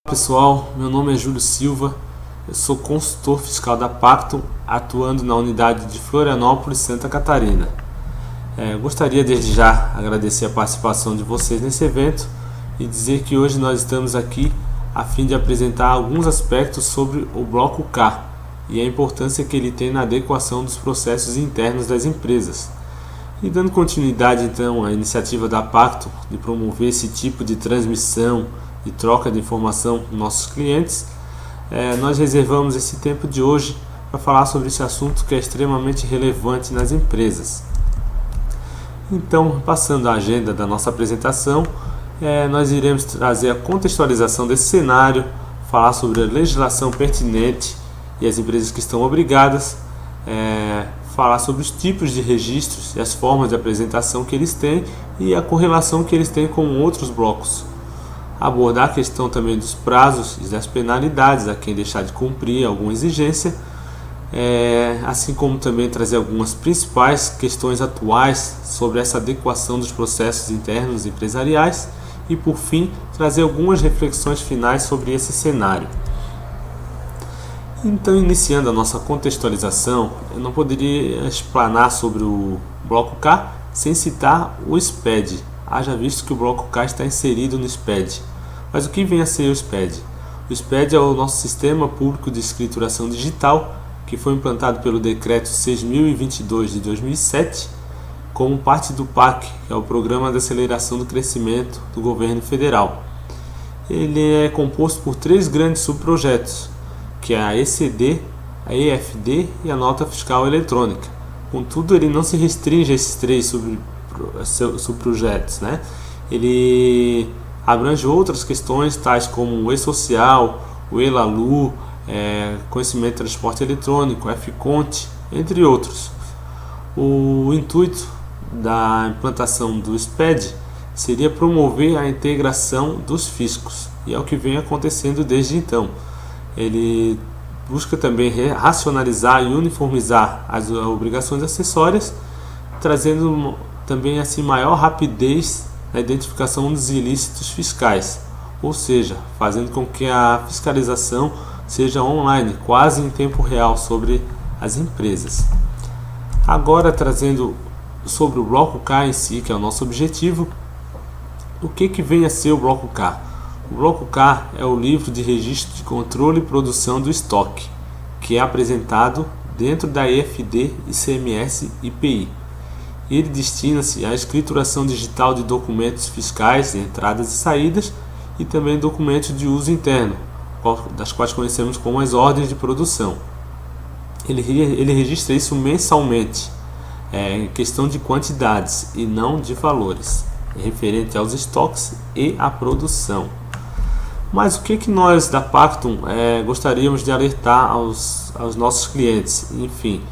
Pessoal, meu nome é Júlio Silva, eu sou consultor fiscal da Pactum, atuando na unidade de Florianópolis, Santa Catarina. Gostaria desde já agradecer a participação de vocês nesse evento e dizer que hoje nós estamos aqui a fim de apresentar alguns aspectos sobre o Bloco K e a importância que ele tem na adequação dos processos internos das empresas. E dando continuidade então à iniciativa da Pactum de promover esse tipo de transmissão e troca de informação com nossos clientes, nós reservamos esse tempo de hoje para falar sobre esse assunto que é extremamente relevante nas empresas. Então, passando a agenda da nossa apresentação, nós iremos trazer a contextualização desse cenário, falar sobre a legislação pertinente e as empresas que estão obrigadas, falar sobre os tipos de registros e as formas de apresentação que eles têm e a correlação que eles têm com outros blocos. Abordar a questão também dos prazos e das penalidades a quem deixar de cumprir alguma exigência, assim como também trazer algumas principais questões atuais sobre essa adequação dos processos internos empresariais e, por fim, trazer algumas reflexões finais sobre esse cenário. Então, iniciando a nossa contextualização, eu não poderia explanar sobre o Bloco K sem citar o SPED. Haja visto que o Bloco K está inserido no SPED. Mas o que vem a ser o SPED? O SPED é o nosso Sistema Público de Escrituração Digital, que foi implantado pelo Decreto 6.022 de 2007, como parte do PAC, que é o Programa de Aceleração do Crescimento do Governo Federal. Ele é composto por 3 grandes subprojetos, que é a ECD, a EFD e a Nota Fiscal Eletrônica. Contudo, ele não se restringe a esses 3 subprojetos, né? Ele abrange outras questões, tais como o E-Social, o E-Lalu, Conhecimento e Transporte Eletrônico, F-Conte, entre outros. O intuito da implantação do SPED seria promover a integração dos fiscos, e é o que vem acontecendo desde então. Ele busca também racionalizar e uniformizar as obrigações acessórias, trazendo também assim maior rapidez na identificação dos ilícitos fiscais, ou seja, fazendo com que a fiscalização seja online, quase em tempo real sobre as empresas. Agora, trazendo sobre o Bloco K em si, que é o nosso objetivo, o que vem a ser o Bloco K? O Bloco K é o livro de registro de controle e produção do estoque, que é apresentado dentro da EFD, ICMS e IPI. Ele destina-se à escrituração digital de documentos fiscais, entradas e saídas, e também documentos de uso interno, das quais conhecemos como as ordens de produção. Ele registra isso mensalmente, em questão de quantidades e não de valores, referente aos estoques e à produção. Mas o que nós da Pactum gostaríamos de alertar aos nossos clientes? Enfim,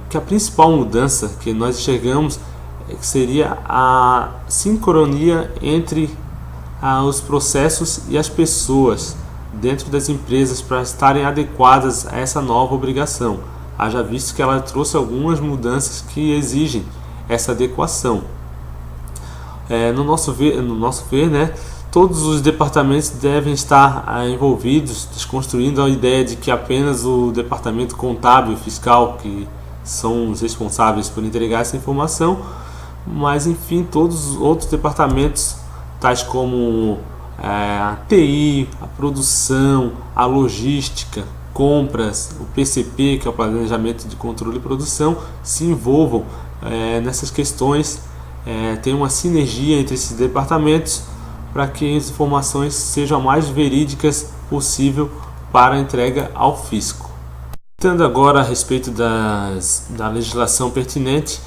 que a principal mudança que nós enxergamos que seria a sincronia entre os processos e as pessoas dentro das empresas para estarem adequadas a essa nova obrigação. Haja visto que ela trouxe algumas mudanças que exigem essa adequação. No nosso ver, né, todos os departamentos devem estar envolvidos, desconstruindo a ideia de que apenas o departamento contábil e fiscal que são os responsáveis por entregar essa informação, mas enfim, todos os outros departamentos, tais como a TI, a produção, a logística, compras, o PCP, que é o Planejamento de Controle e Produção, se envolvam nessas questões, tem uma sinergia entre esses departamentos para que as informações sejam a mais verídicas possível para a entrega ao fisco. Tratando agora a respeito da legislação pertinente,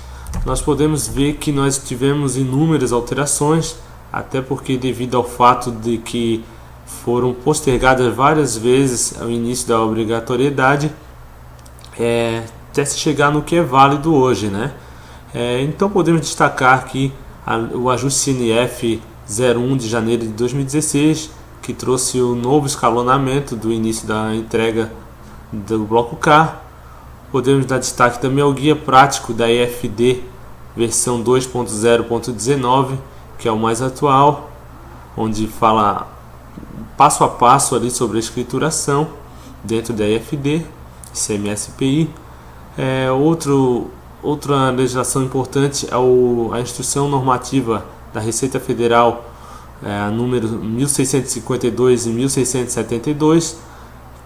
nós podemos ver que nós tivemos inúmeras alterações, até porque devido ao fato de que foram postergadas várias vezes o início da obrigatoriedade, até se chegar no que é válido hoje, né? Então podemos destacar aqui o ajuste CNF 01 de janeiro de 2016, que trouxe o novo escalonamento do início da entrega do Bloco K. Podemos dar destaque também ao guia prático da EFD versão 2.0.19, que é o mais atual, onde fala passo a passo ali sobre a escrituração dentro da EFD, CMS-PI. Outra legislação importante é a Instrução Normativa da Receita Federal, número 1652 e 1672,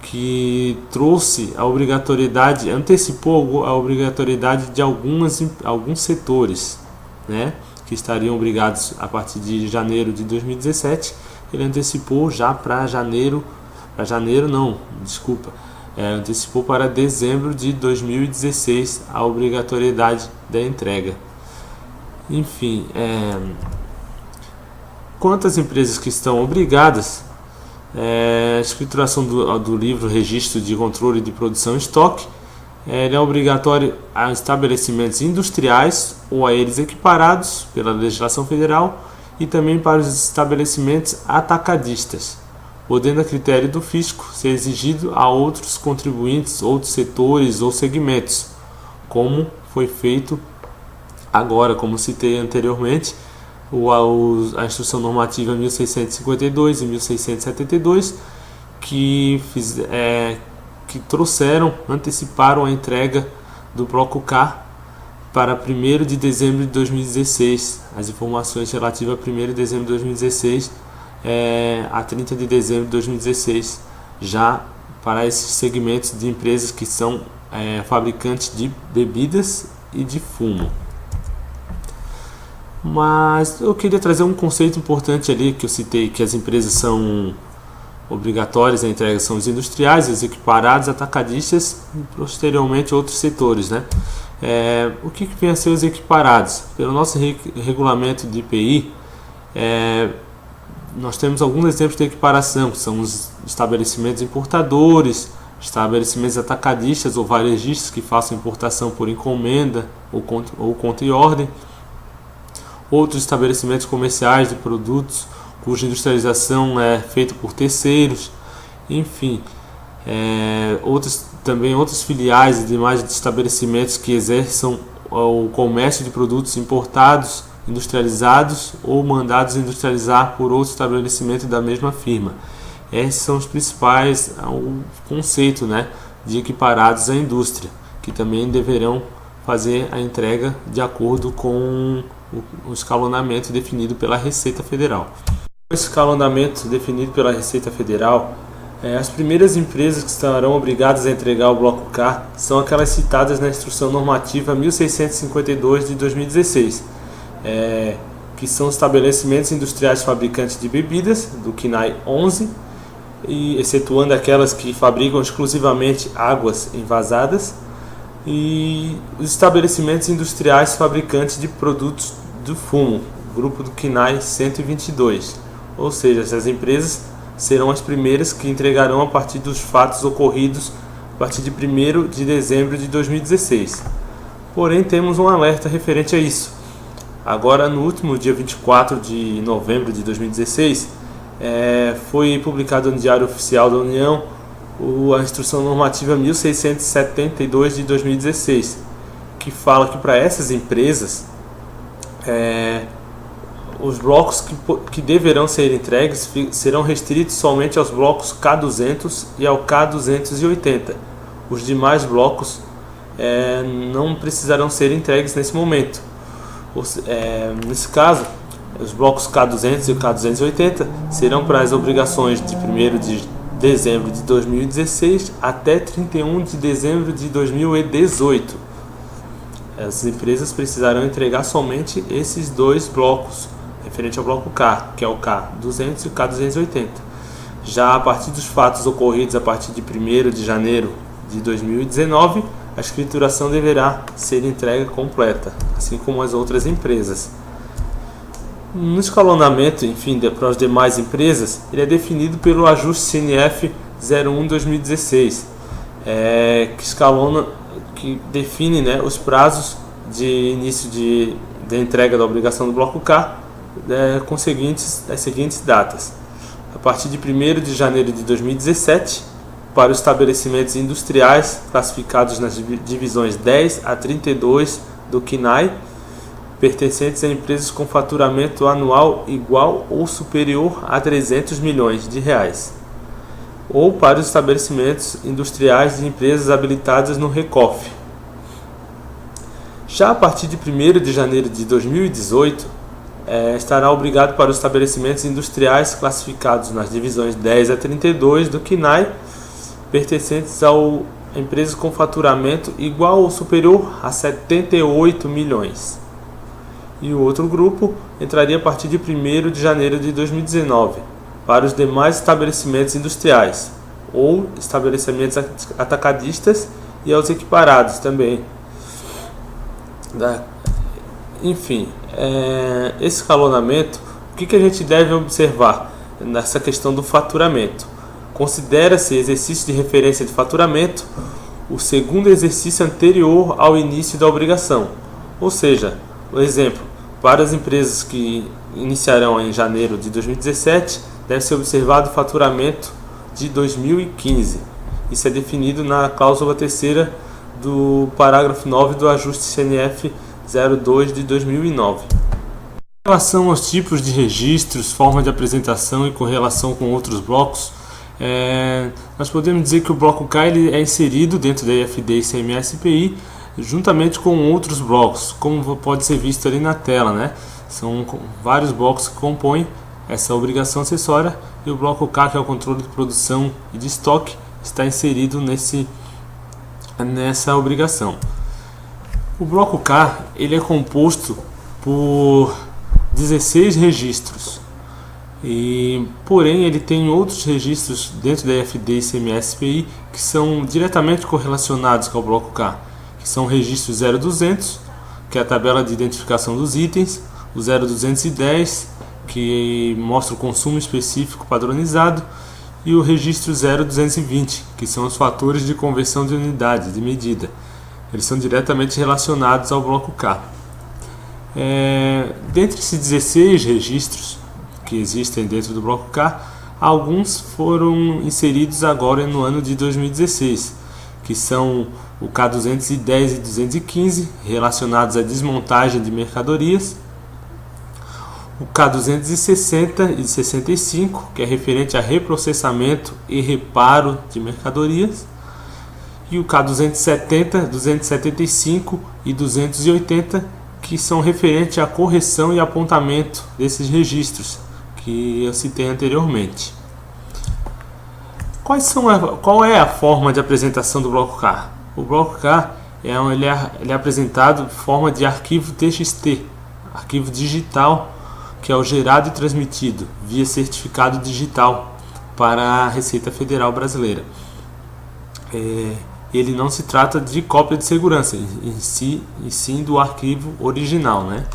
que trouxe a obrigatoriedade, antecipou a obrigatoriedade de alguns setores, né, que estariam obrigados a partir de janeiro de 2017. Ele antecipou já antecipou para dezembro de 2016 a obrigatoriedade da entrega. Enfim, quanto às empresas que estão obrigadas, a escrituração do livro Registro de Controle de Produção e Estoque, ele é obrigatório a estabelecimentos industriais ou a eles equiparados pela legislação federal e também para os estabelecimentos atacadistas, podendo a critério do fisco ser exigido a outros contribuintes, outros setores ou segmentos, como foi feito agora, como citei anteriormente, a Instrução Normativa 1652 e 1672, que anteciparam a entrega do Bloco K para 1º de dezembro de 2016, as informações relativas a 1º de dezembro de 2016 a 30 de dezembro de 2016, já para esses segmentos de empresas que são fabricantes de bebidas e de fumo. Mas eu queria trazer um conceito importante ali que eu citei, que as empresas são obrigatórias a entrega, são os industriais, os equiparados, atacadistas e posteriormente outros setores, né? O que vem a ser os equiparados? Pelo nosso regulamento de IPI, nós temos alguns exemplos de equiparação, que são os estabelecimentos importadores, estabelecimentos atacadistas ou varejistas que façam importação por encomenda ou conta e ordem, outros estabelecimentos comerciais de produtos cuja industrialização é feita por terceiros, enfim, outras filiais e demais estabelecimentos que exerçam o comércio de produtos importados, industrializados ou mandados industrializar por outro estabelecimento da mesma firma. Esses são os principais, o conceito, né, de equiparados à indústria, que também deverão fazer a entrega de acordo com o escalonamento definido pela Receita Federal. O escalonamento definido pela Receita Federal, as primeiras empresas que estarão obrigadas a entregar o Bloco K são aquelas citadas na Instrução Normativa 1652 de 2016, que são estabelecimentos industriais fabricantes de bebidas, do CNAE 11, e excetuando aquelas que fabricam exclusivamente águas envasadas, e os estabelecimentos industriais fabricantes de produtos do fumo, grupo do CNAE 122. Ou seja, essas empresas serão as primeiras que entregarão a partir dos fatos ocorridos a partir de 1º de dezembro de 2016. Porém, temos um alerta referente a isso. Agora, no último dia 24 de novembro de 2016, foi publicado no Diário Oficial da União a Instrução Normativa 1672 de 2016, que fala que para essas empresas, os blocos que deverão ser entregues serão restritos somente aos blocos K200 e ao K280. Os demais blocos não precisarão ser entregues nesse momento. Nesse caso, os blocos K200 e o K280 serão para as obrigações de 1º de dezembro de 2016 até 31 de dezembro de 2018. As empresas precisarão entregar somente esses dois blocos, referente ao bloco K, que é o K200 e o K280. Já a partir dos fatos ocorridos a partir de 1º de janeiro de 2019, a escrituração deverá ser entregue completa, assim como as outras empresas. No escalonamento, enfim, para as demais empresas, ele é definido pelo ajuste CNF 01/2016, que define, né, os prazos de início de entrega da obrigação do bloco K com as seguintes datas. A partir de 1º de janeiro de 2017, para os estabelecimentos industriais classificados nas divisões 10 a 32 do CNAE, pertencentes a empresas com faturamento anual igual ou superior a 300 milhões de reais, ou para os estabelecimentos industriais de empresas habilitadas no RECOFE. Já a partir de 1º de janeiro de 2018, estará obrigado para os estabelecimentos industriais classificados nas divisões 10 a 32 do CNAE, pertencentes a empresas com faturamento igual ou superior a 78 milhões. E o outro grupo entraria a partir de 1º de janeiro de 2019 para os demais estabelecimentos industriais ou estabelecimentos atacadistas e aos equiparados também. Enfim, esse escalonamento, o que a gente deve observar nessa questão do faturamento? Considera-se exercício de referência de faturamento o segundo exercício anterior ao início da obrigação, ou seja, por exemplo, para as empresas que iniciarão em janeiro de 2017, deve ser observado o faturamento de 2015. Isso é definido na cláusula 3ª do parágrafo 9 do ajuste CNF 02 de 2009. Em relação aos tipos de registros, forma de apresentação e correlação com outros blocos, nós podemos dizer que o bloco K ele é inserido dentro da EFD ICMS-PI juntamente com outros blocos, como pode ser visto ali na tela, né? São vários blocos que compõem essa obrigação acessória, e o bloco K, que é o controle de produção e de estoque, está inserido nessa obrigação. O bloco K ele é composto por 16 registros, porém ele tem outros registros dentro da EFD ICMS-PI que são diretamente correlacionados com o bloco K, que são o registro 0200, que é a tabela de identificação dos itens, o 0210, que mostra o consumo específico padronizado, e o registro 0220, que são os fatores de conversão de unidades de medida. Eles são diretamente relacionados ao bloco K. Dentre esses 16 registros que existem dentro do bloco K, alguns foram inseridos agora no ano de 2016, que são o K210 e 215, relacionados à desmontagem de mercadorias, o K260 e 65, que é referente a reprocessamento e reparo de mercadorias, e o K270, 275 e 280, que são referentes à correção e apontamento desses registros que eu citei anteriormente. Qual é a forma de apresentação do bloco K? O bloco K ele é apresentado em forma de arquivo TXT, arquivo digital, que é o gerado e transmitido via certificado digital para a Receita Federal Brasileira. Ele não se trata de cópia de segurança, e sim do arquivo original, né?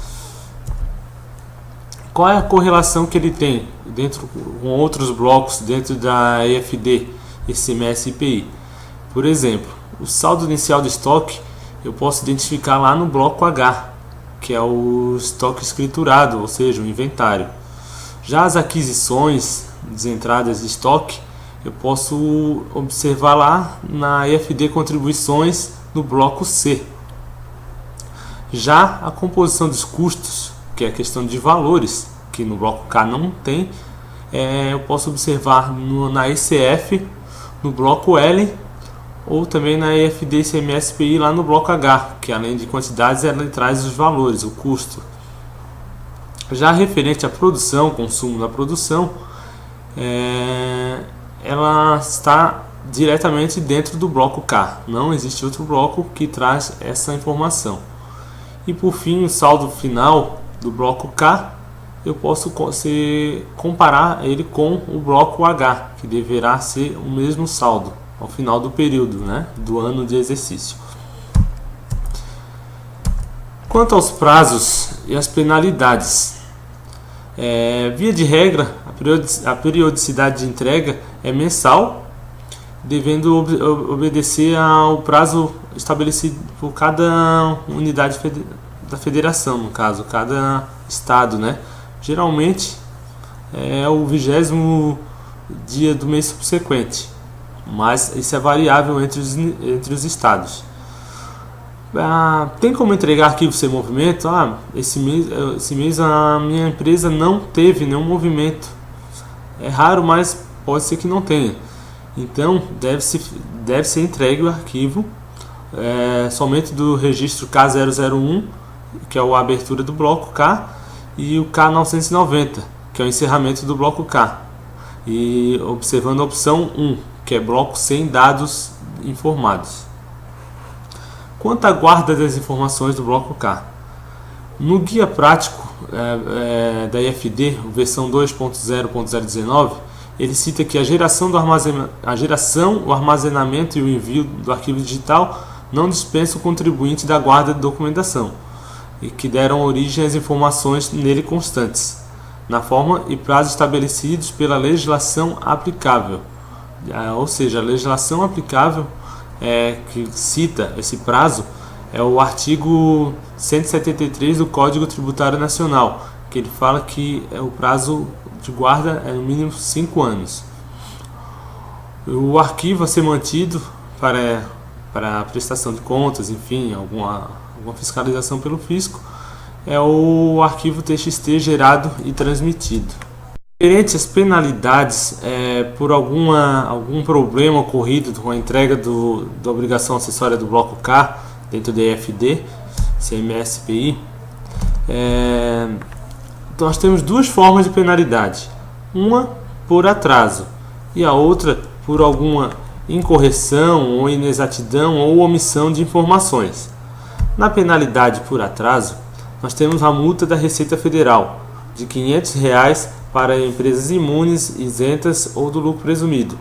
Qual é a correlação que ele tem com outros blocos dentro da EFD ICMS-PI? Por exemplo, o saldo inicial de estoque eu posso identificar lá no bloco H, que é o estoque escriturado, ou seja, o inventário. Já as aquisições, as entradas de estoque, eu posso observar lá na EFD Contribuições no bloco C. Já a composição dos custos, que é a questão de valores, que no bloco K não tem, eu posso observar na ECF, no bloco L, ou também na EFD ICMS-PI lá no bloco H, que além de quantidades ela traz os valores, o custo. Já referente à produção, consumo da produção, ela está diretamente dentro do bloco K, não existe outro bloco que traz essa informação. E por fim, o saldo final do bloco K, eu posso comparar ele com o bloco H, que deverá ser o mesmo saldo ao final do período, né, do ano de exercício. Quanto aos prazos e as penalidades, via de regra, a periodicidade de entrega é mensal, devendo obedecer ao prazo estabelecido por cada unidade da federação, no caso, cada estado, né? Geralmente é o 20º dia do mês subsequente, mas isso é variável entre os estados. Tem como entregar arquivo sem movimento? Esse mês a minha empresa não teve nenhum movimento. É raro, mas pode ser que não tenha. Então deve ser entregue o arquivo somente do registro K001, que é a abertura do bloco K, e o K990, que é o encerramento do bloco K. E observando a opção 1, que é bloco sem dados informados. Quanto à guarda das informações do bloco K, no guia prático da IFD, versão 2.0.019, ele cita que a geração, o armazenamento e o envio do arquivo digital não dispensa o contribuinte da guarda de documentação, e que deram origem às informações nele constantes, na forma e prazo estabelecidos pela legislação aplicável. Ou seja, a legislação aplicável que cita esse prazo é o artigo 173 do Código Tributário Nacional, que ele fala que o prazo de guarda é no mínimo 5 anos. O arquivo a ser mantido para a prestação de contas, enfim, alguma fiscalização pelo fisco, é o arquivo TXT gerado e transmitido. Referente às penalidades por algum problema ocorrido com a entrega da obrigação acessória do bloco K dentro da IFD, CMS-PI, nós temos duas formas de penalidade. Uma por atraso e a outra por alguma incorreção ou inexatidão ou omissão de informações. Na penalidade por atraso, nós temos a multa da Receita Federal de R$ 500 para empresas imunes, isentas ou do lucro presumido,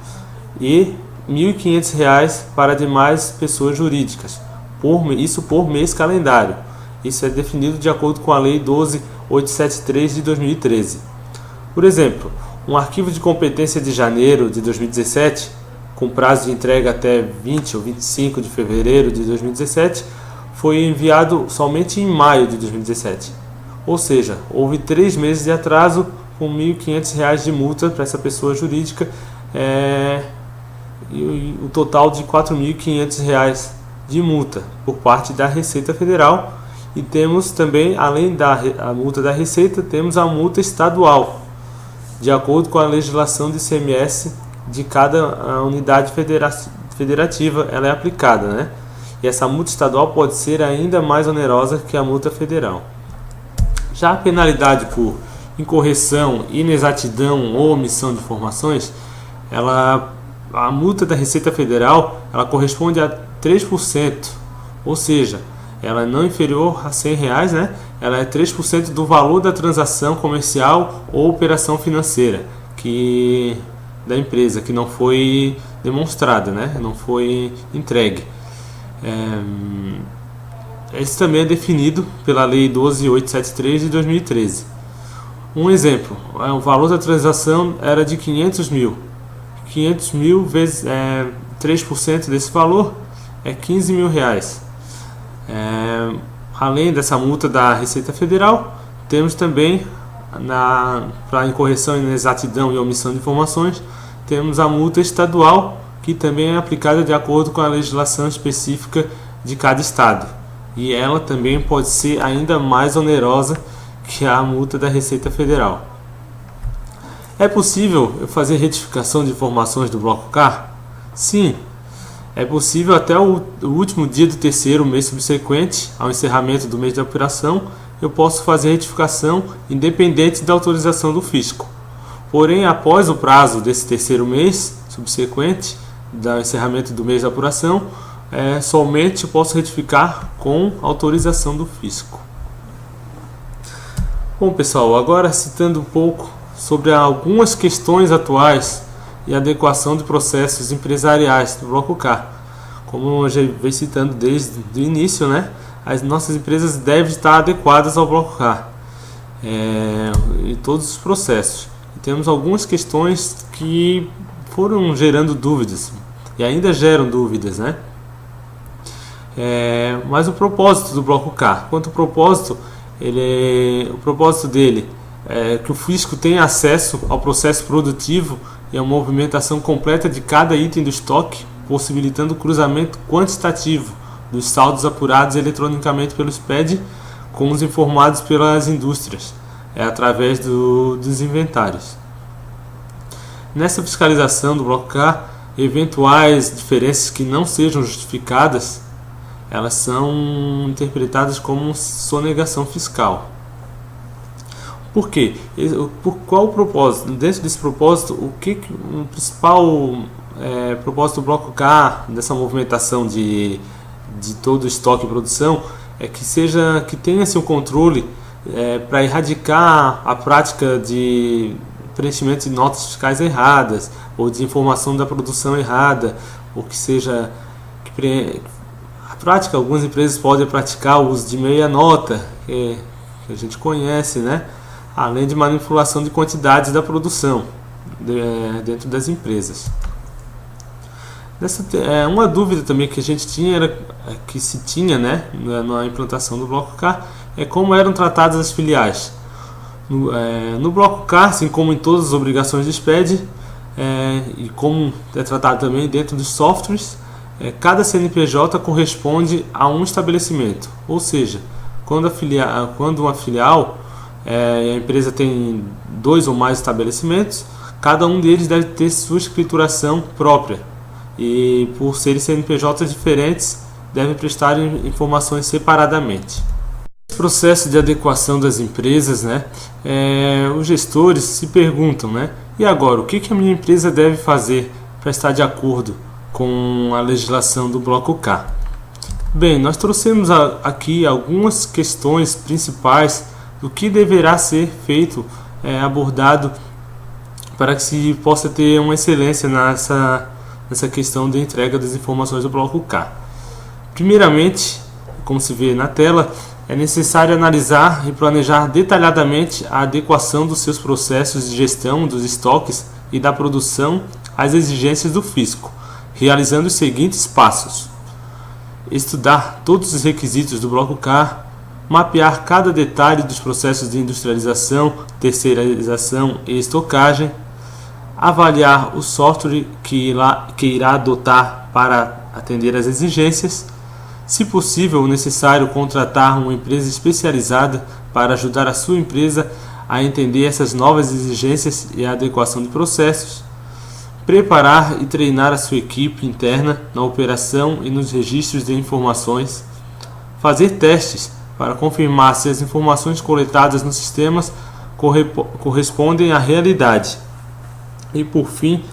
e R$ 1.500 para demais pessoas jurídicas, isso por mês calendário. Isso é definido de acordo com a Lei 12.873 de 2013. Por exemplo, um arquivo de competência de janeiro de 2017, com prazo de entrega até 20 ou 25 de fevereiro de 2017, foi enviado somente em maio de 2017. Ou seja, houve 3 meses de atraso, com R$ 1.500 de multa para essa pessoa jurídica, e o total de R$ 4.500 de multa por parte da Receita Federal. E temos também, além da multa da Receita, temos a multa estadual, de acordo com a legislação de ICMS de cada unidade federativa, ela é aplicada, né? E essa multa estadual pode ser ainda mais onerosa que a multa federal. Já a penalidade por incorreção, inexatidão ou omissão de informações, a multa da Receita Federal ela corresponde a 3%, ou seja, ela é não inferior a R$ 100, né? Ela é 3% do valor da transação comercial ou operação financeira da empresa, que não foi demonstrada, né? Não foi entregue. Esse também é definido pela Lei 12.873 de 2013. Um exemplo, o valor da transação era de 500 mil. 500 mil vezes 3% desse valor é R$ 15 mil. Além dessa multa da Receita Federal, temos também, para incorreção, inexatidão e omissão de informações, temos a multa estadual, que também é aplicada de acordo com a legislação específica de cada estado. E ela também pode ser ainda mais onerosa que a multa da Receita Federal. É possível eu fazer retificação de informações do bloco K? Sim, é possível até o último dia do terceiro mês subsequente ao encerramento do mês de operação. Eu posso fazer retificação independente da autorização do fisco. Porém, após o prazo desse terceiro mês subsequente do encerramento do mês de apuração, somente posso retificar com autorização do fisco. Bom, pessoal, agora citando um pouco sobre algumas questões atuais e adequação de processos empresariais do bloco K. Como eu já venho citando desde o início, né? As nossas empresas devem estar adequadas ao bloco K em todos os processos. E temos algumas questões que foram gerando dúvidas e ainda geram dúvidas, né? Mas o propósito do bloco K, quanto ao propósito, o propósito dele é que o fisco tenha acesso ao processo produtivo e a movimentação completa de cada item do estoque, possibilitando o cruzamento quantitativo dos saldos apurados eletronicamente pelo SPED com os informados pelas indústrias, através dos inventários. Nessa fiscalização do bloco K, eventuais diferenças que não sejam justificadas, elas são interpretadas como sonegação fiscal. Por quê? Por qual o propósito? Dentro desse propósito, o principal propósito do bloco K, dessa movimentação de todo o estoque e produção, é que tenha-se um controle para erradicar a prática de preenchimento de notas fiscais erradas, ou de informação da produção errada, ou que seja a prática, algumas empresas podem praticar o uso de meia nota, que a gente conhece, né? Além de manipulação de quantidades da produção dentro das empresas. Uma dúvida também que a gente tinha né, na implantação do bloco K, é como eram tratadas as filiais. No bloco K, assim como em todas as obrigações de SPED, e como é tratado também dentro dos softwares, cada CNPJ corresponde a um estabelecimento. Ou seja, quando uma filial, a empresa tem 2 ou mais estabelecimentos, cada um deles deve ter sua escrituração própria. E por serem CNPJs diferentes, devem prestar informações separadamente. Nesse processo de adequação das empresas, né, os gestores se perguntam, né, e agora, o que a minha empresa deve fazer para estar de acordo com a legislação do bloco K? Bem, nós trouxemos aqui algumas questões principais do que deverá ser feito, abordado, para que se possa ter uma excelência nessa questão de entrega das informações do bloco K. Primeiramente, como se vê na tela, é necessário analisar e planejar detalhadamente a adequação dos seus processos de gestão dos estoques e da produção às exigências do fisco, realizando os seguintes passos: estudar todos os requisitos do bloco K, mapear cada detalhe dos processos de industrialização, terceirização e estocagem, avaliar o software que irá adotar para atender às exigências, se possível ou necessário, contratar uma empresa especializada para ajudar a sua empresa a entender essas novas exigências e a adequação de processos, preparar e treinar a sua equipe interna na operação e nos registros de informações, fazer testes para confirmar se as informações coletadas nos sistemas correspondem à realidade e, por fim,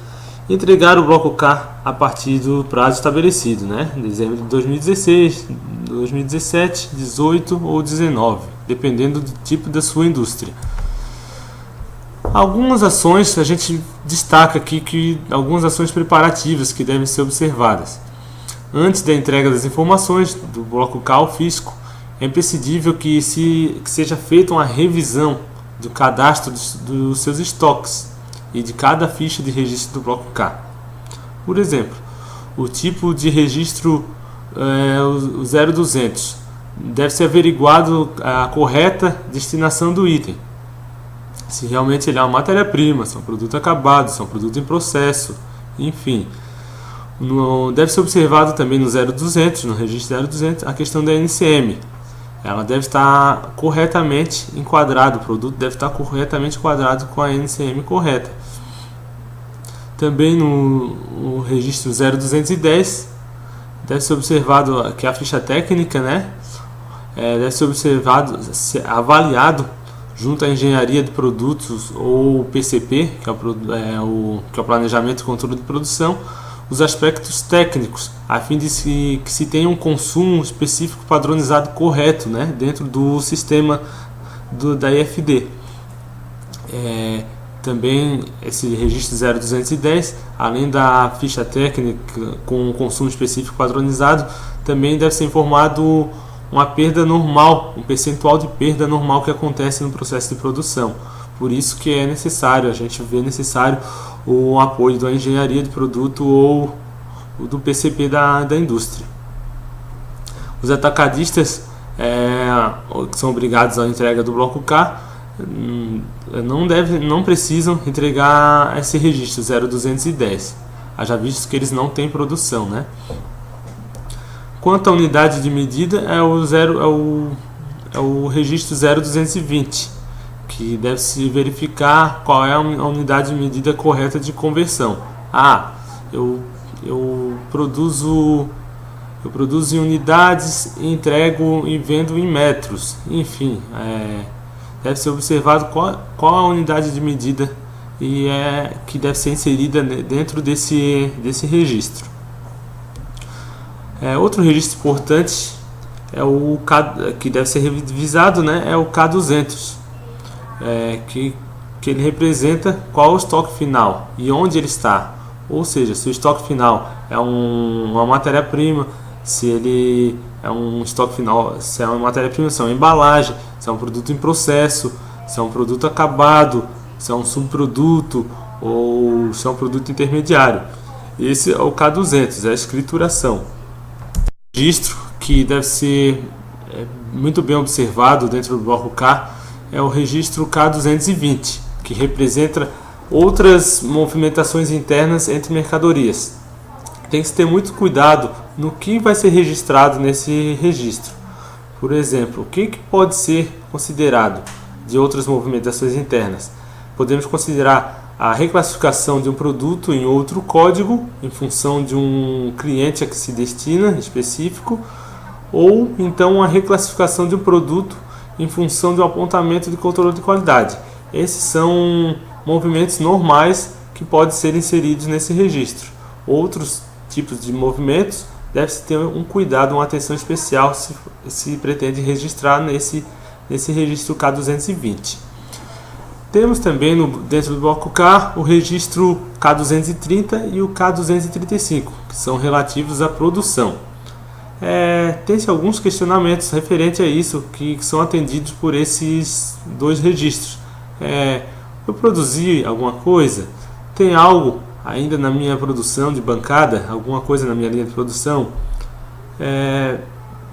entregar o bloco K a partir do prazo estabelecido, né? Dezembro de 2016, 2017, 18 ou 19, dependendo do tipo da sua indústria. Algumas ações, a gente destaca aqui algumas ações preparativas que devem ser observadas. Antes da entrega das informações do bloco K ao fisco, é imprescindível que seja feita uma revisão do cadastro dos seus estoques e de cada ficha de registro do bloco K. Por exemplo, o tipo de registro, o 0200, deve ser averiguado a correta destinação do item. Se realmente ele é uma matéria-prima, se é um produto acabado, se é um produto em processo, enfim. Deve ser observado também no 0200, no registro 0200, a questão da NCM. Ela deve estar corretamente enquadrado, o produto deve estar corretamente enquadrado com a NCM correta. Também no registro 0210 deve ser observado que a ficha técnica, né, deve ser avaliado junto à engenharia de produtos ou PCP, que é o planejamento e controle de produção, os aspectos técnicos, a fim de que se tenha um consumo específico padronizado correto, né, dentro do sistema da IFD. Também esse registro 0210, além da ficha técnica com consumo específico padronizado, também deve ser informado uma perda normal, um percentual de perda normal que acontece no processo de produção. Por isso que é necessário, a gente vê necessário o apoio da engenharia de produto ou do PCP da indústria. Os atacadistas que são obrigados à entrega do bloco K não precisam entregar esse registro 0210, haja visto que eles não têm produção, né? quanto à unidade de medida, é o registro 0220, que deve se verificar qual é a unidade de medida correta de conversão. Eu produzo em unidades, entrego e vendo em metros. Enfim, deve ser observado qual a unidade de medida que deve ser inserida dentro desse registro. Outro registro importante que deve ser revisado, né, é o K200, que ele representa qual é o estoque final e onde ele está. Ou seja, se o estoque final é uma matéria-prima, se ele é um estoque final, se é uma matéria-prima, se é uma embalagem, se é um produto em processo, se é um produto acabado, se é um subproduto ou se é um produto intermediário. Esse é o K200, é a escrituração. O registro que deve ser muito bem observado dentro do bloco K é o registro K220, que representa outras movimentações internas entre mercadorias. Tem que ter muito cuidado no que vai ser registrado nesse registro. Por exemplo, o que pode ser considerado de outras movimentações internas? Podemos considerar a reclassificação de um produto em outro código, em função de um cliente a que se destina específico, ou então a reclassificação de um produto em função de um apontamento de controle de qualidade. Esses são movimentos normais que podem ser inseridos nesse registro. Outros tipos de movimentos deve-se ter um cuidado, uma atenção especial se pretende registrar nesse registro K220. Temos também dentro do bloco K o registro K230 e o K235, que são relativos à produção. Tem-se alguns questionamentos referentes a isso que são atendidos por esses dois registros. Eu produzi alguma coisa? Tem algo ainda na minha produção de bancada? Alguma coisa na minha linha de produção?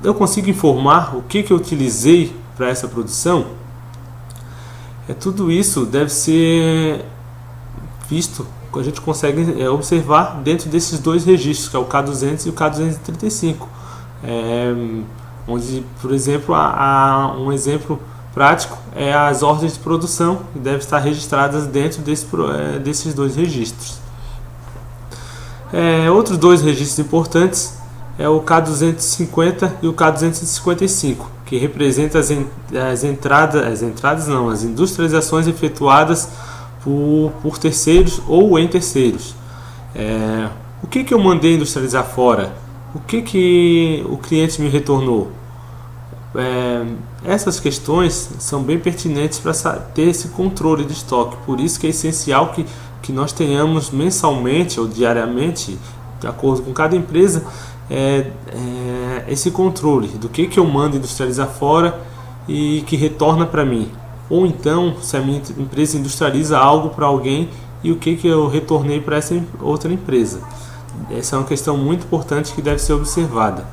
Eu consigo informar o que eu utilizei para essa produção? Tudo isso deve ser visto, a gente consegue observar dentro desses dois registros, que é o K200 e o K235. Onde, por exemplo, um exemplo prático é as ordens de produção, que devem estar registradas dentro desses dois registros. Outros dois registros importantes é o K250 e o K255, que representa as industrializações efetuadas por terceiros ou em terceiros. O que eu mandei industrializar fora? O que o cliente me retornou? Essas questões são bem pertinentes para ter esse controle de estoque. Por isso que é essencial que nós tenhamos mensalmente ou diariamente, de acordo com cada empresa, esse controle do que eu mando industrializar fora e que retorna para mim. Ou então, se a minha empresa industrializa algo para alguém e o que eu retornei para essa outra empresa. Essa é uma questão muito importante que deve ser observada.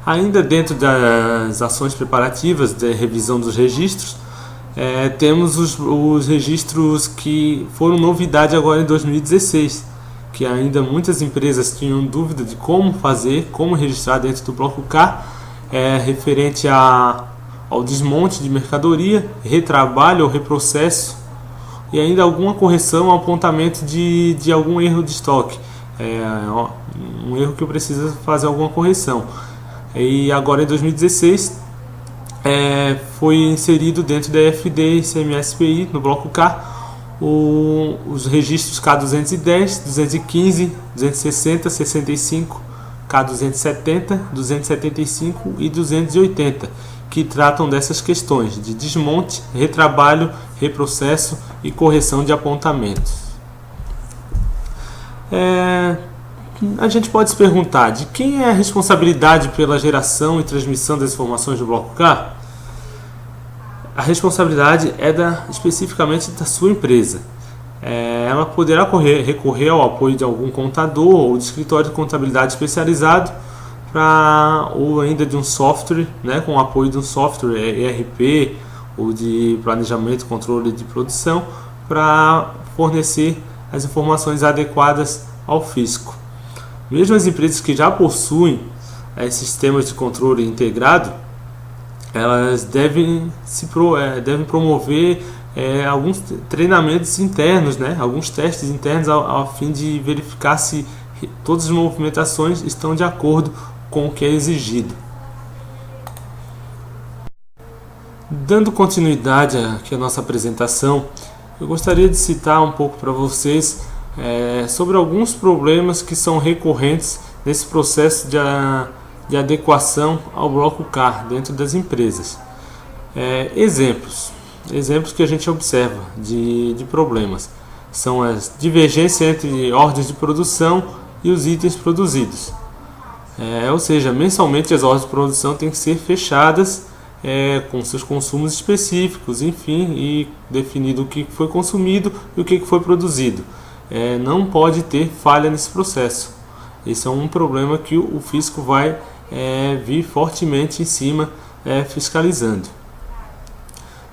Ainda dentro das ações preparativas de revisão dos registros, temos os registros que foram novidade agora em 2016, que ainda muitas empresas tinham dúvida de como fazer, como registrar dentro do bloco K, referente ao desmonte de mercadoria, retrabalho ou reprocesso, e ainda alguma correção ao apontamento de algum erro de estoque. Um erro que eu preciso fazer alguma correção. E agora em 2016 foi inserido dentro da EFD e CMS-PI no bloco K os registros K210, 215, 260, 65, K270, 275 e 280, que tratam dessas questões de desmonte, retrabalho, reprocesso e correção de apontamentos. A gente pode se perguntar de quem é a responsabilidade pela geração e transmissão das informações do bloco K? A responsabilidade é especificamente da sua empresa. Ela poderá recorrer ao apoio de algum contador ou de escritório de contabilidade especializado, ou ainda de um software, com o apoio de um software ERP ou de planejamento e controle de produção, para fornecer as informações adequadas ao fisco. Mesmo as empresas que já possuem esses sistemas de controle integrado, elas devem promover alguns treinamentos internos, né? Alguns testes internos ao fim de verificar se todas as movimentações estão de acordo com o que é exigido. Dando continuidade aqui à nossa apresentação, eu gostaria de citar um pouco para vocês sobre alguns problemas que são recorrentes nesse processo de adequação ao bloco K dentro das empresas. Exemplos que a gente observa de problemas são as divergências entre ordens de produção e os itens produzidos. Ou seja, mensalmente as ordens de produção têm que ser fechadas com seus consumos específicos, enfim, e definido o que foi consumido e o que foi produzido. Não pode ter falha nesse processo. Esse é um problema que o fisco vai vir fortemente em cima, fiscalizando.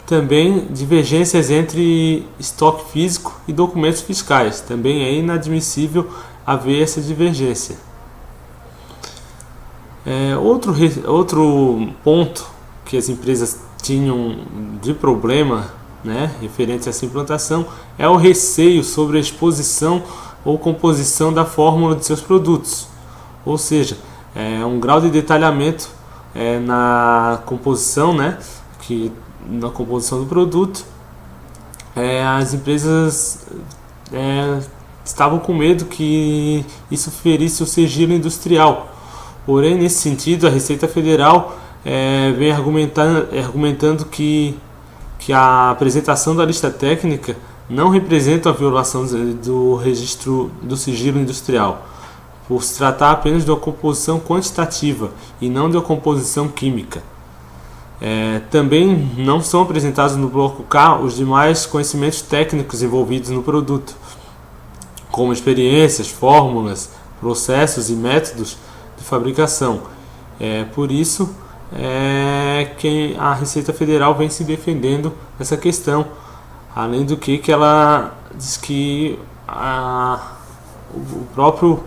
Também divergências entre estoque físico e documentos fiscais. Também é inadmissível haver essa divergência. Outro ponto que as empresas tinham de problema, né, referente a essa implantação, é o receio sobre a exposição ou composição da fórmula de seus produtos. Ou seja, um grau de detalhamento na composição, né, na composição do produto. As empresas estavam com medo que isso ferisse o sigilo industrial. Porém, nesse sentido, a Receita Federal vem argumentando que a apresentação da lista técnica não representa a violação do registro do sigilo industrial, por se tratar apenas de uma composição quantitativa e não de uma composição química. Também não são apresentados no bloco K os demais conhecimentos técnicos envolvidos no produto, como experiências, fórmulas, processos e métodos de fabricação. Por isso que a Receita Federal vem se defendendo nessa questão, além do que ela diz que o próprio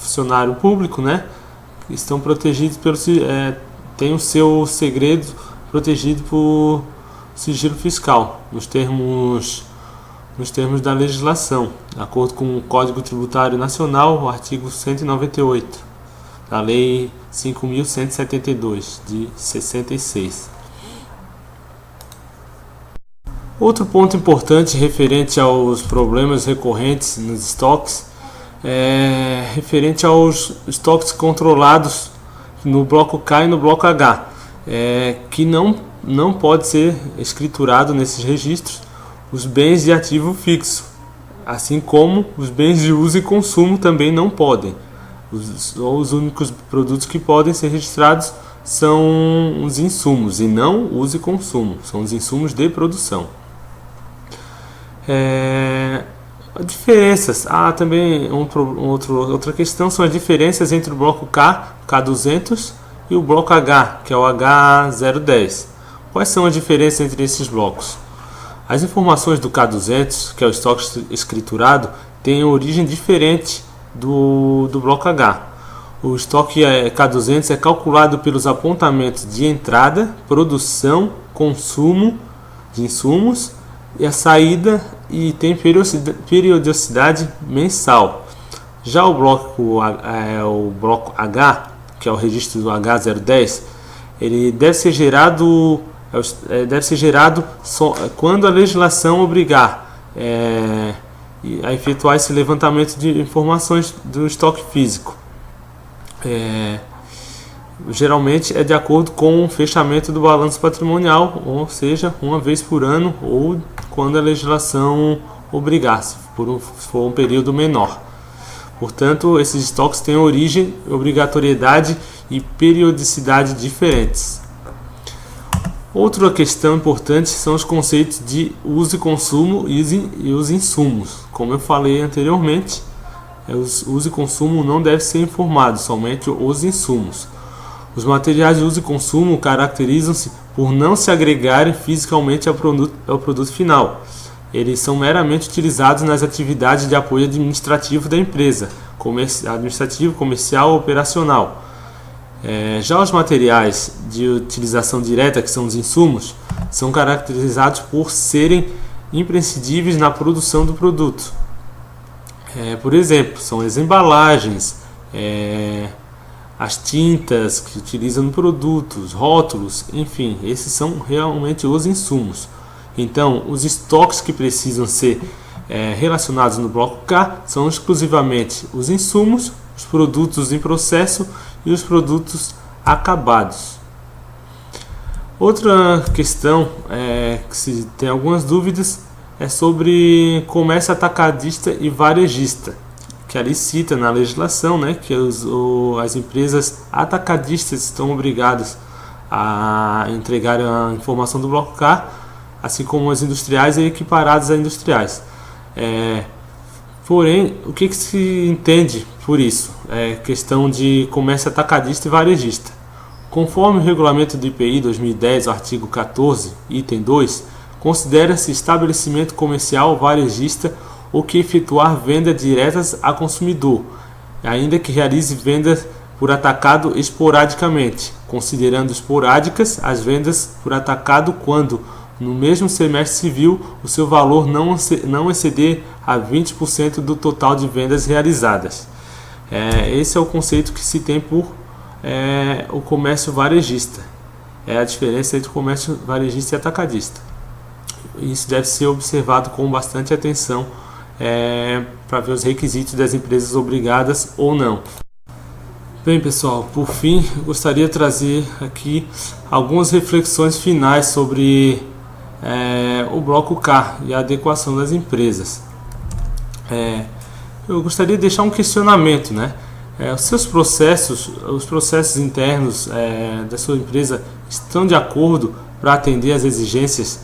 funcionário público, né, estão protegidos tem o seu segredo protegido por sigilo fiscal, nos termos da legislação, de acordo com o Código Tributário Nacional, o artigo 198 da Lei 5.172, de 66. Outro ponto importante referente aos problemas recorrentes nos estoques é referente aos estoques controlados no bloco K e no bloco H, que não pode ser escriturado nesses registros os bens de ativo fixo, assim como os bens de uso e consumo também não podem. Os únicos produtos que podem ser registrados são os insumos e não uso e consumo, são os insumos de produção. Diferenças. Também outra questão são as diferenças entre o bloco K, K200, e o bloco H, que é o H010. Quais são as diferenças entre esses blocos? As informações do K200, que é o estoque escriturado, têm origem diferente do bloco H. O estoque K200 é calculado pelos apontamentos de entrada, produção, consumo de insumos e a saída, e tem periodicidade mensal. Já o bloco H, que é o registro do H010, ele deve ser gerado só quando a legislação obrigar a efetuar esse levantamento de informações do estoque físico. Geralmente é de acordo com o fechamento do balanço patrimonial, ou seja, uma vez por ano, ou quando a legislação obrigar, se for um período menor. Portanto, esses estoques têm origem, obrigatoriedade e periodicidade diferentes. Outra questão importante são os conceitos de uso e consumo e os insumos. Como eu falei anteriormente, os uso e consumo não devem ser informados, somente os insumos. Os materiais de uso e consumo caracterizam-se por não se agregarem fisicamente ao produto final. Eles são meramente utilizados nas atividades de apoio administrativo da empresa, administrativo, comercial ou operacional. Já os materiais de utilização direta, que são os insumos, são caracterizados por serem imprescindíveis na produção do produto. Por exemplo, são as embalagens, as tintas que utilizam no produto, os rótulos, enfim, esses são realmente os insumos. Então, os estoques que precisam ser relacionados no bloco K são exclusivamente os insumos, os produtos em processo e os produtos acabados. Outra questão que se tem algumas dúvidas é sobre comércio atacadista e varejista, que ali cita na legislação, que as empresas atacadistas estão obrigadas a entregar a informação do bloco K, assim como as industriais e equiparadas a industriais. Porém, o que se entende por isso? Questão de comércio atacadista e varejista. Conforme o regulamento do IPI 2010, artigo 14, item 2, considera-se estabelecimento comercial varejista o que efetuar vendas diretas a consumidor, ainda que realize vendas por atacado esporadicamente, considerando esporádicas as vendas por atacado quando, no mesmo semestre civil, o seu valor não exceder a 20% do total de vendas realizadas. Esse é o conceito que se tem por o comércio varejista. É a diferença entre o comércio varejista e atacadista. Isso deve ser observado com bastante atenção para ver os requisitos das empresas obrigadas ou não. Bem, pessoal, por fim, eu gostaria de trazer aqui algumas reflexões finais sobre o bloco K e a adequação das empresas. Eu gostaria de deixar um questionamento, os processos internos da sua empresa estão de acordo para atender às exigências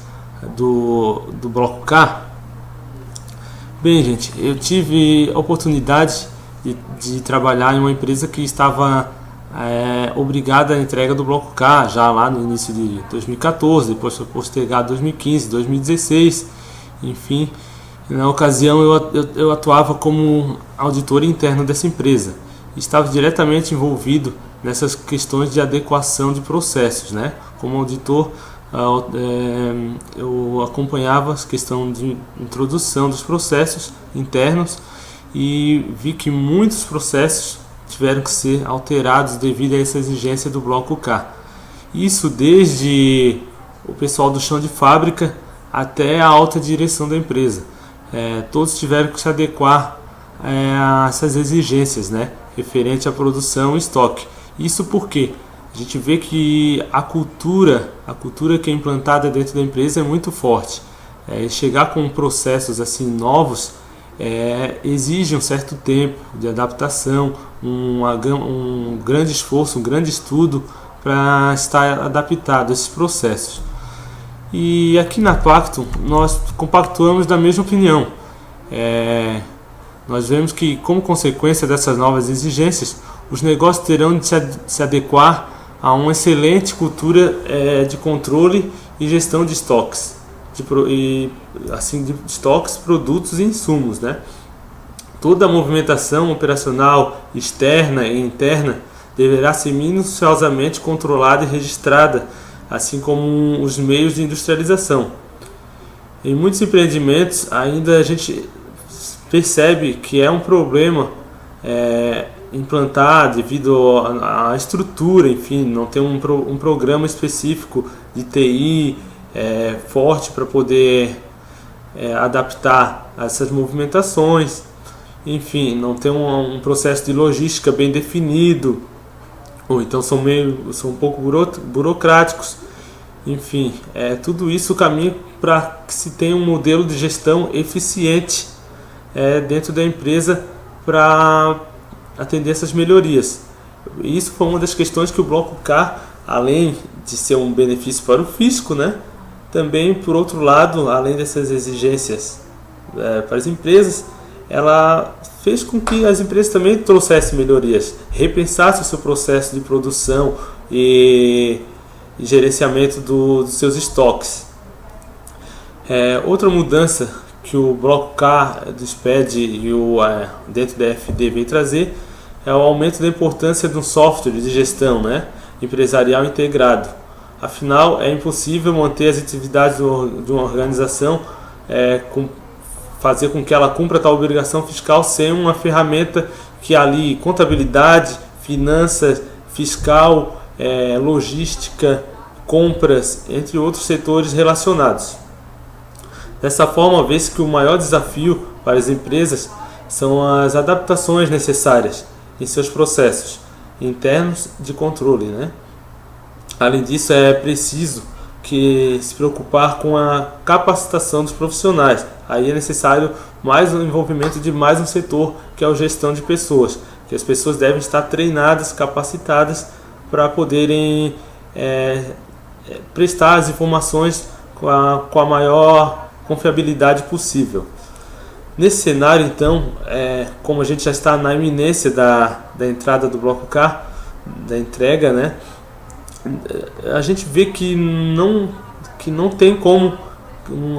do bloco K? Bem, gente, eu tive a oportunidade de trabalhar em uma empresa que estava obrigada à entrega do bloco K já lá no início de 2014, depois foi postergado 2015, 2016, enfim. Na ocasião eu atuava como auditor interno dessa empresa. Estava diretamente envolvido nessas questões de adequação de processos, Como auditor, eu acompanhava a questão de introdução dos processos internos e vi que muitos processos tiveram que ser alterados devido a essa exigência do bloco K. Isso desde o pessoal do chão de fábrica até a alta direção da empresa. Todos tiveram que se adequar a essas exigências, referente à produção e estoque. Isso porque a gente vê que a cultura que é implantada dentro da empresa é muito forte. Chegar com processos assim novos exige um certo tempo de adaptação, um grande esforço, um grande estudo para estar adaptado a esses processos. E aqui na Pactum nós compactuamos da mesma opinião. Nós vemos que, como consequência dessas novas exigências, os negócios terão de se adequar a uma excelente cultura de controle e gestão de estoques, de estoques, produtos e insumos, Toda a movimentação operacional externa e interna deverá ser minuciosamente controlada e registrada, assim como os meios de industrialização. Em muitos empreendimentos ainda a gente percebe que é um problema implantar devido à estrutura, enfim, não tem um programa específico de TI forte para poder adaptar a essas movimentações, enfim, não tem um processo de logística bem definido, ou então são um pouco burocráticos, enfim, tudo isso caminha para que se tenha um modelo de gestão eficiente dentro da empresa para atender essas melhorias. Isso foi uma das questões que o bloco K, além de ser um benefício para o fisco, também, por outro lado, além dessas exigências para as empresas, ela fez com que as empresas também trouxessem melhorias, repensassem o seu processo de produção e gerenciamento dos seus estoques. Outra mudança que o bloco K do SPED e o dentro da FD vem trazer é o aumento da importância de um software de gestão, né, empresarial integrado. Afinal, é impossível manter as atividades de uma organização, fazer com que ela cumpra tal obrigação fiscal sem uma ferramenta que alie contabilidade, finanças, fiscal, logística, compras, entre outros setores relacionados. Dessa forma, vê-se que o maior desafio para as empresas são as adaptações necessárias em seus processos internos de controle, né? Além disso, é preciso se preocupar com a capacitação dos profissionais. Aí é necessário mais o envolvimento de mais um setor, que é a gestão de pessoas, que as pessoas devem estar treinadas, capacitadas para poderem prestar as informações com a maior confiabilidade possível. Nesse cenário, então, como a gente já está na iminência da entrada do bloco K, da entrega, né, a gente vê que não tem como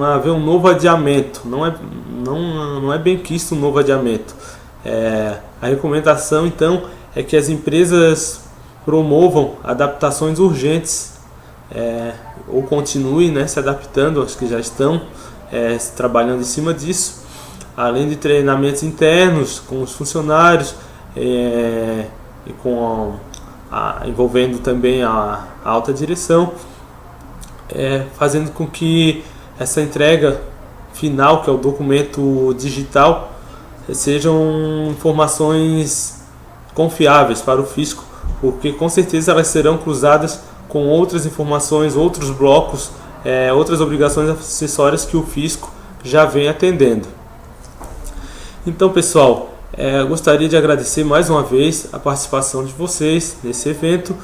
haver um novo adiamento, não é bem quisto um novo adiamento. A recomendação, então, é que as empresas promovam adaptações urgentes, ou continuem, né, se adaptando, acho que já estão trabalhando em cima disso, além de treinamentos internos com os funcionários e envolvendo também a alta direção, fazendo com que essa entrega final, que é o documento digital, sejam informações confiáveis para o fisco, porque com certeza elas serão cruzadas com outras informações, outros blocos, outras obrigações acessórias que o fisco já vem atendendo. Então, pessoal, gostaria de agradecer mais uma vez a participação de vocês nesse evento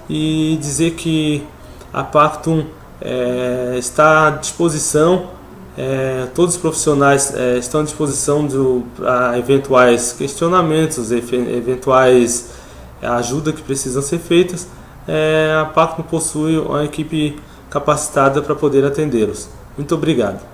e dizer que a Pactum está à disposição, todos os profissionais estão à disposição para eventuais questionamentos, eventuais ajuda que precisam ser feitas. A Pactum possui uma equipe capacitada para poder atendê-los. Muito obrigado.